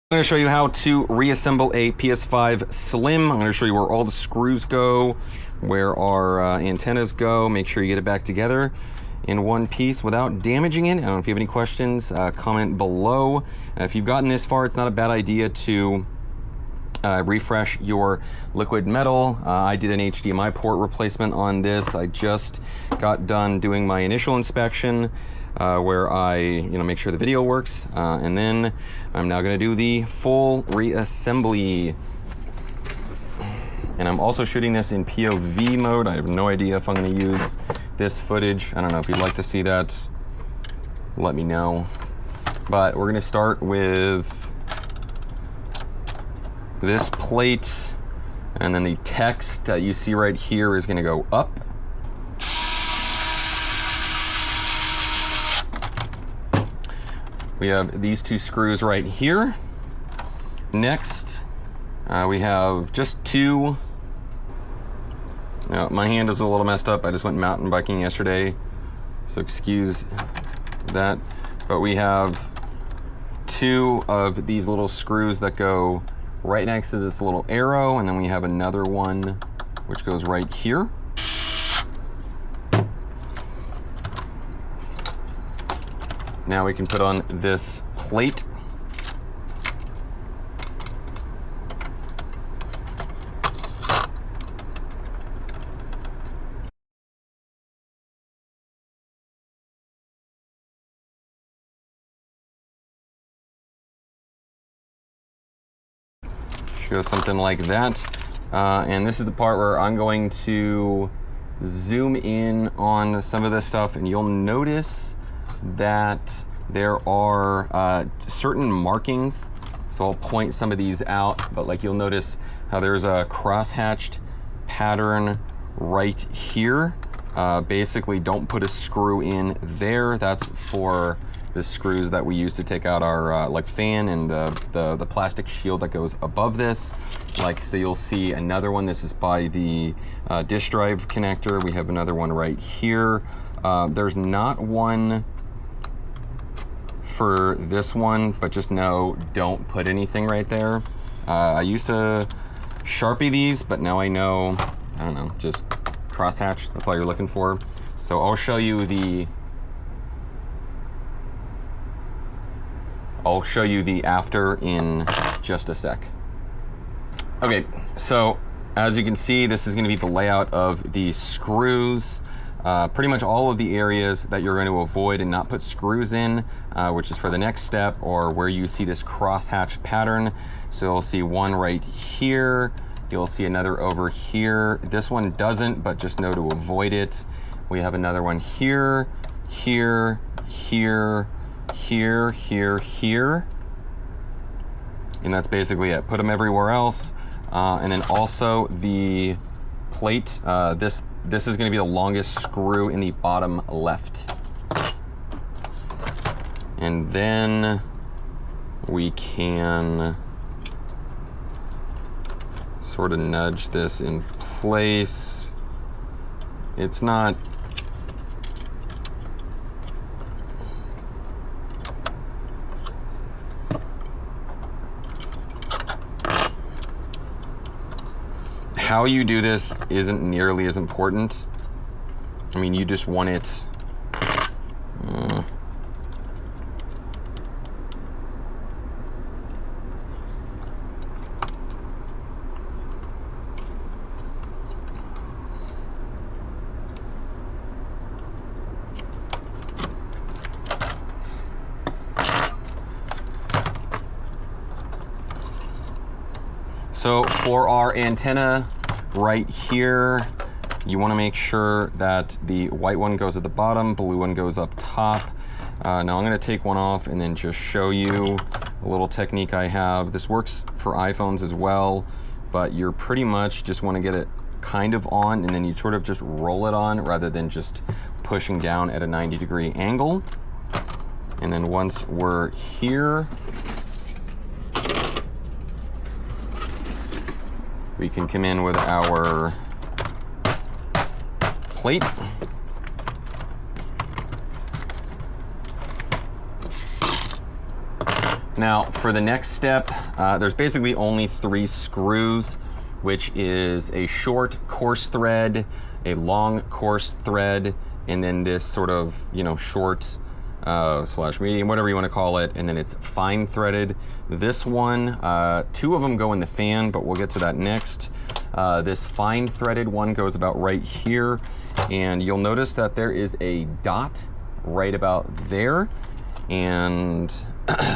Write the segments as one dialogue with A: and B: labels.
A: I'm going to show you how to reassemble a PS5 Slim. I'm going to show you where all the screws go, where our antennas go. Make sure you get it back together in one piece without damaging it. I don't know if you have any questions, comment below. If you've gotten this far, it's not a bad idea to refresh your liquid metal. I did an HDMI port replacement on this. I just got done doing my initial inspection where I make sure the video works, and then I'm now going to do the full reassembly. And I'm also shooting this in POV mode. I have no idea if I'm going to use this footage. I don't know if you'd like to see that, let me know. But we're going to start with this plate, and then the text that you see right here is going to go up. We have these two screws right here. Next, we have just two. Now, my hand is a little messed up. I just went mountain biking yesterday, so excuse that. But we have two of these little screws that go right next to this little arrow, and then we have another one which goes right here. Now we can put on this plate. Show something like that. And this is the part where I'm going to zoom in on some of this stuff, and you'll notice that there are certain markings. So I'll point some of these out, but like you'll notice how there's a cross-hatched pattern right here. Basically, don't put a screw in there. That's for the screws that we use to take out our like fan and the plastic shield that goes above this. Like, so you'll see another one. This is by the disk drive connector. We have another one right here. There's not one for this one, but just know, don't put anything right there. I used to Sharpie these, but now I know, I don't know, just crosshatch, that's all you're looking for. So I'll show you the after in just a sec. Okay, so as you can see, this is going to be the layout of the screws. Pretty much all of the areas that you're going to avoid and not put screws in, which is for the next step, or where you see this crosshatch pattern. So you'll see one right here, you'll see another over here. This one doesn't, but just know to avoid it. We have another one here, here, here, here, here, here. And that's basically it. Put them everywhere else. And then also the plate, this is going to be the longest screw in the bottom left. And then we can sort of nudge this in place. It's not how you do this isn't nearly as important. I mean, you just want it. So for our antenna right here, you want to make sure that the white one goes at the bottom, blue one goes up top. Now I'm going to take one off and then just show you a little technique I have. This works for iPhones as well, but you're pretty much just want to get it kind of on, and then you sort of just roll it on rather than just pushing down at a 90-degree angle. And then once we're here, we can come in with our plate. Now for the next step, there's basically only 3 screws, which is a short coarse thread, a long coarse thread, and then this sort of, you know, short slash medium, whatever you want to call it, and then it's fine threaded. This one, 2 of them go in the fan, but we'll get to that next. This fine threaded one goes about right here, and you'll notice that there is a dot right about there. And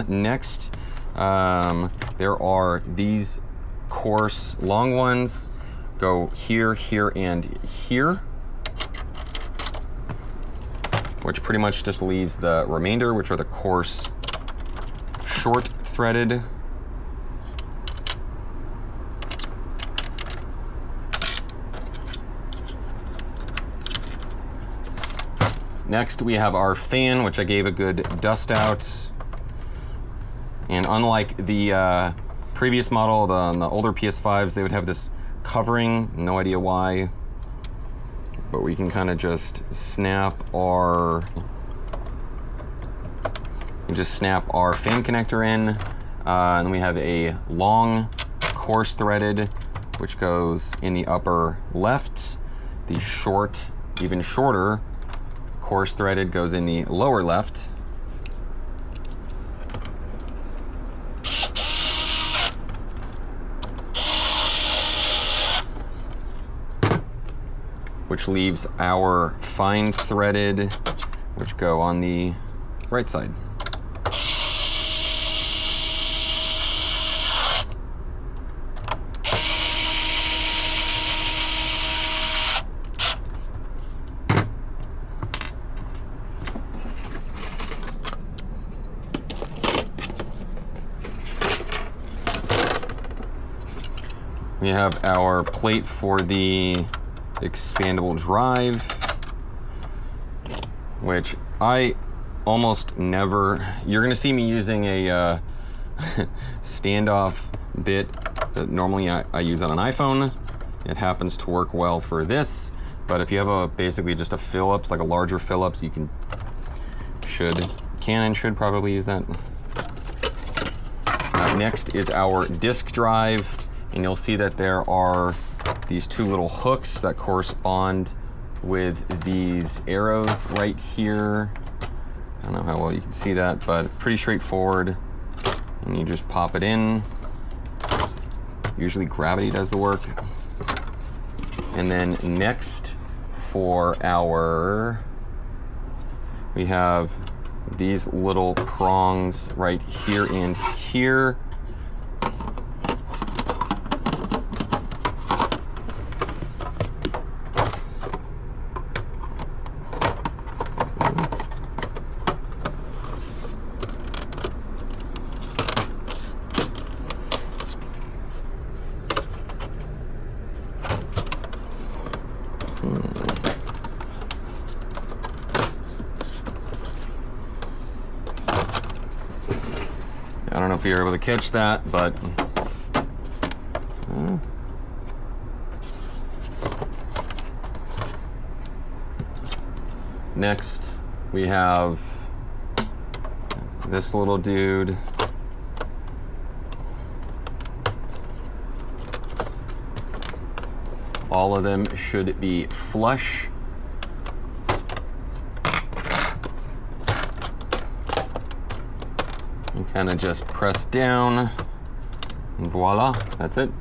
A: next, there are these coarse long ones, go here, here, and here, which pretty much just leaves the remainder, which are the coarse short threaded. Next, we have our fan, which I gave a good dust out. And unlike the previous model, the older PS5s, they would have this covering, no idea why. But we can kind of just snap our fan connector in. And we have a long coarse threaded, which goes in the upper left. The short, even shorter, coarse threaded goes in the lower left. Which leaves our fine threaded, which go on the right side. We have our plate for the expandable drive, which I almost never, you're gonna see me using a standoff bit that normally I use on an iPhone. It happens to work well for this, but if you have basically just a Phillips, like a larger Phillips, you Canon should probably use that. Next is our disk drive. And you'll see that there are these 2 little hooks that correspond with these arrows right here. I don't know how well you can see that, but pretty straightforward. And you just pop it in. Usually gravity does the work. And then next for we have these little prongs right here and here. I don't know if you're able to catch that, but next we have this little dude. All of them should be flush. And kind of just press down, and voila, that's it.